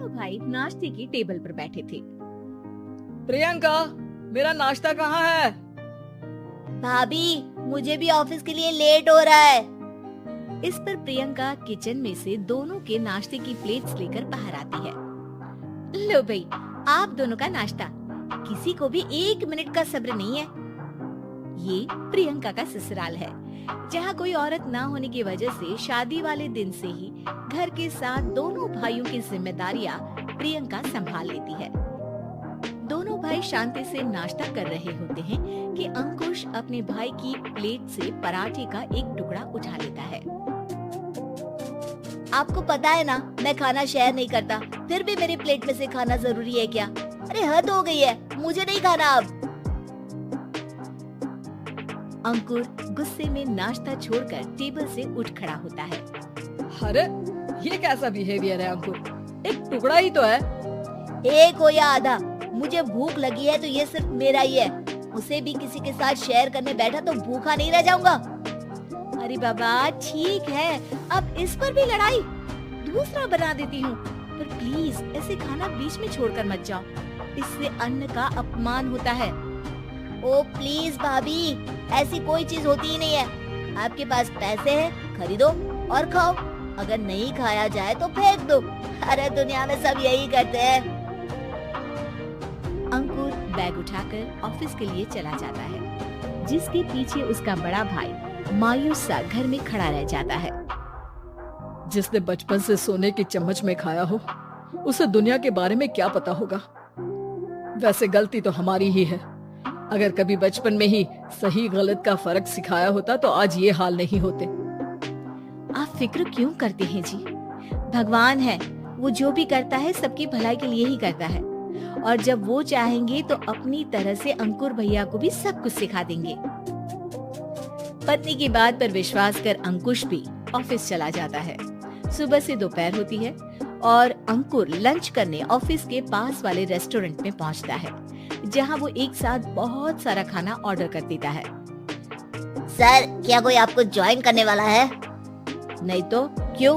दोनों भाई नाश्ते की टेबल पर बैठे थे। प्रियंका, मेरा नाश्ता कहाँ है? भाभी, मुझे भी ऑफिस के लिए लेट हो रहा है। इस पर प्रियंका किचन में से दोनों के नाश्ते की प्लेट्स लेकर बाहर आती है। लो भाई, आप दोनों का नाश्ता। किसी को भी 1 मिनट का सब्र नहीं है। ये प्रियंका का ससुराल है, जहाँ कोई औरत ना होने की वजह से शादी वाले दिन से ही घर के साथ दोनों भाइयों की जिम्मेदारियां प्रियंका संभाल लेती है। दोनों भाई शांति से नाश्ता कर रहे होते हैं कि अंकुश अपने भाई की प्लेट से पराठे का एक टुकड़ा उठा लेता है। आपको पता है ना, मैं खाना शेयर नहीं करता, फिर भी मेरी प्लेट में से खाना जरूरी है क्या? अरे हद हो गई है, मुझे नहीं खाना अब। अंकुर गुस्से में नाश्ता छोड़कर टेबल से उठ खड़ा होता है। अरे ये कैसा बिहेवियर है अंकुर? एक टुकड़ा ही तो है। एक हो या आधा, मुझे भूख लगी है तो ये सिर्फ मेरा ही है। उसे भी किसी के साथ शेयर करने बैठा तो भूखा नहीं रह जाऊंगा। अरे बाबा ठीक है, अब इस पर भी लड़ाई। दूसरा बना देती हूँ, पर प्लीज ऐसे खाना बीच में छोड़कर मत जाओ, इससे अन्न का अपमान होता है। ओ प्लीज भाभी, ऐसी कोई चीज होती ही नहीं है। आपके पास पैसे हैं, खरीदो और खाओ। अगर नहीं खाया जाए तो फेंक दो। अरे दुनिया में सब यही करते हैं। अंकुर बैग उठाकर ऑफिस के लिए चला जाता है, जिसके पीछे उसका बड़ा भाई मायूस सा घर में खड़ा रह जाता है। जिसने बचपन से सोने की चम्मच में खाया हो, उसे दुनिया के बारे में क्या पता होगा। वैसे गलती तो हमारी ही है। अगर कभी बचपन में ही सही गलत का फर्क सिखाया होता तो आज ये हाल नहीं होते। आप फिक्र क्यों करते हैं जी? भगवान है, वो जो भी करता है सबकी भलाई के लिए ही करता है, और जब वो चाहेंगे तो अपनी तरह से अंकुर भैया को भी सब कुछ सिखा देंगे। पत्नी की बात पर विश्वास कर अंकुश भी ऑफिस चला जाता है। सुबह से दोपहर होती है और अंकुर लंच करने ऑफिस के पास वाले रेस्टोरेंट में पहुंचता है, जहां वो एक साथ बहुत सारा खाना ऑर्डर कर देता है। सर, क्या कोई आपको ज्वाइन करने वाला है? नहीं तो क्यों?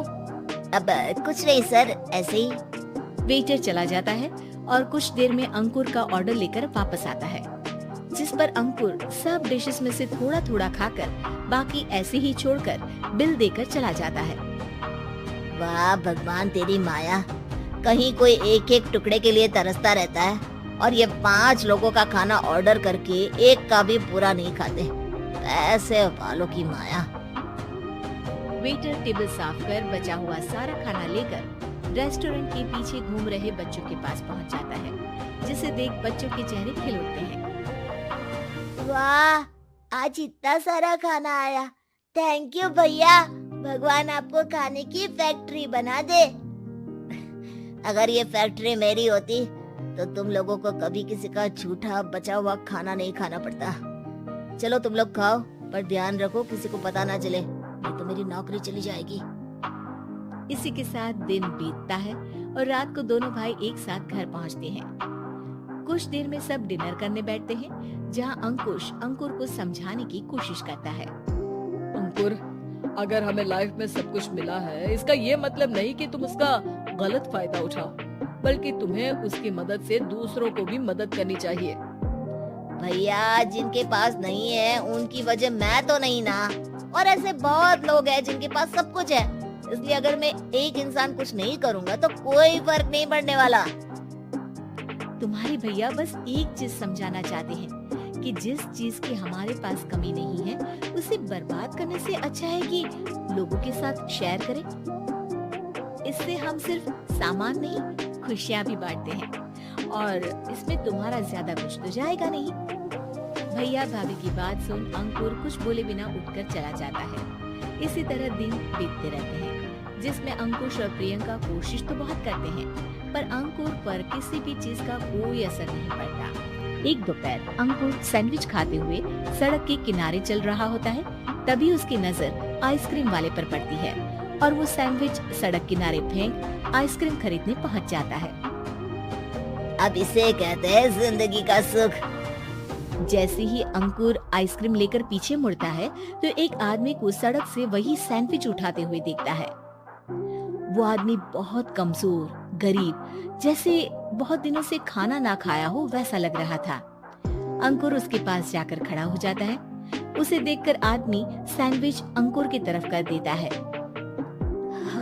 अब कुछ नहीं सर, ऐसे ही। वेटर चला जाता है और कुछ देर में अंकुर का ऑर्डर लेकर वापस आता है, जिस पर अंकुर सब डिशेस में से थोड़ा थोड़ा खाकर बाकी ऐसे ही छोड़कर बिल देकर चला जाता है। वाह भगवान, तेरी माया। कहीं कोई एक एक टुकड़े के लिए तरसता रहता है और ये 5 लोगों का खाना ऑर्डर करके एक का भी पूरा नहीं खाते। ऐसे वालों की माया। वेटर टेबल साफ कर बचा हुआ सारा खाना लेकर रेस्टोरेंट के पीछे घूम रहे बच्चों के पास पहुंच जाता है, जिसे देख बच्चों के चेहरे खिल उठते हैं। वाह, आज इतना सारा खाना आया। थैंक यू भैया, भगवान आपको खाने की फैक्ट्री बना दे। अगर ये फैक्ट्री मेरी होती तो तुम लोगों को कभी किसी का झूठा बचा हुआ खाना नहीं खाना पड़ता। चलो तुम लोग खाओ, पर ध्यान रखो किसी को पता ना चले, नहीं तो मेरी नौकरी चली जाएगी। इसी के साथ दिन बीतता है और रात को दोनों भाई एक साथ घर पहुंचते हैं। कुछ देर में सब डिनर करने बैठते हैं, जहां अंकुश अंकुर को समझाने की कोशिश करता है। अंकुर, अगर हमें लाइफ में सब कुछ मिला है, इसका ये मतलब नहीं कि तुम उसका गलत फायदा उठाओ, बल्कि तुम्हें उसकी मदद से दूसरों को भी मदद करनी चाहिए। भैया, जिनके पास नहीं है उनकी वजह मैं तो नहीं ना, और ऐसे बहुत लोग हैं जिनके पास सब कुछ है। इसलिए अगर मैं एक इंसान कुछ नहीं करूँगा तो कोई फर्क नहीं पड़ने वाला। तुम्हारे भैया बस एक चीज समझाना चाहते हैं कि जिस चीज की हमारे पास कमी नहीं है, उसे बर्बाद करने से अच्छा है कि लोगों के साथ शेयर करें। इससे हम सिर्फ सामान नहीं, खुशियाँ भी बांटते हैं, और इसमें तुम्हारा ज्यादा कुछ तो जाएगा नहीं। भैया भाभी की बात सुन अंकुर कुछ बोले बिना उठकर चला जाता है। इसी तरह दिन बीतते रहते हैं, जिसमें अंकुश और प्रियंका कोशिश तो बहुत करते हैं, पर अंकुर पर किसी भी चीज का कोई असर नहीं पड़ता। एक दोपहर अंकुर सैंडविच खाते हुए सड़क के किनारे चल रहा होता है। तभी उसकी नजर आइसक्रीम वाले पर पड़ती है और वो सैंडविच सड़क किनारे फेंक आइसक्रीम खरीदने पहुंच जाता है। अब इसे कहते हैं जिंदगी का सुख। जैसे ही अंकुर आइसक्रीम लेकर पीछे मुड़ता है तो एक आदमी को सड़क से वही सैंडविच उठाते हुए देखता है। वो आदमी बहुत कमजोर, गरीब, जैसे बहुत दिनों से खाना ना खाया हो वैसा लग रहा था। अंकुर उसके पास जाकर खड़ा हो जाता है। उसे देखकर आदमी सैंडविच अंकुर की तरफ कर देता है।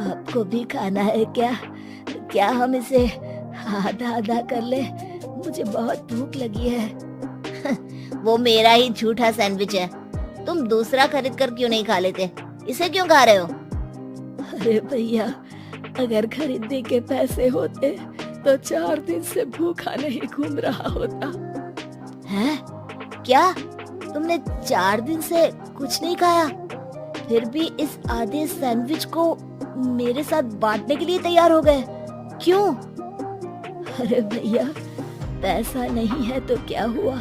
आपको भी खाना है क्या? क्या हम इसे आधा आधा कर ले? मुझे बहुत भूख लगी है। वो मेरा ही झूठा सैंडविच है, तुम दूसरा खरीद कर क्यों नहीं खा लेते? इसे क्यों खा रहे हो? अरे भैया, अगर खरीदने के पैसे होते तो 4 दिन से भूखा नहीं घूम रहा होता। हैं? क्या तुमने 4 दिन से कुछ नहीं खाया, फिर भी इस आधे सैंडविच को मेरे साथ बांटने के लिए तैयार हो गए? क्यों? अरे भैया, पैसा नहीं है तो क्या हुआ,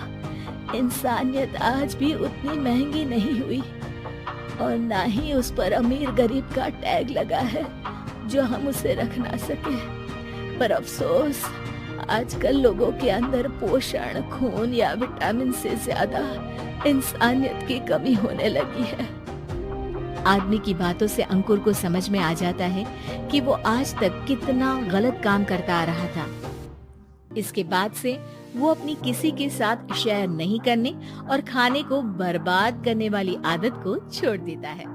इंसानियत आज भी उतनी महंगी नहीं हुई और ना ही उस पर अमीर गरीब का टैग लगा है जो हम उसे रख ना सके। पर अफसोस, आजकल लोगों के अंदर पोषण, खून या विटामिन से ज्यादा इंसानियत की कमी होने लगी है। आदमी की बातों से अंकुर को समझ में आ जाता है कि वो आज तक कितना गलत काम करता आ रहा था। इसके बाद से वो अपनी किसी के साथ शेयर नहीं करने और खाने को बर्बाद करने वाली आदत को छोड़ देता है।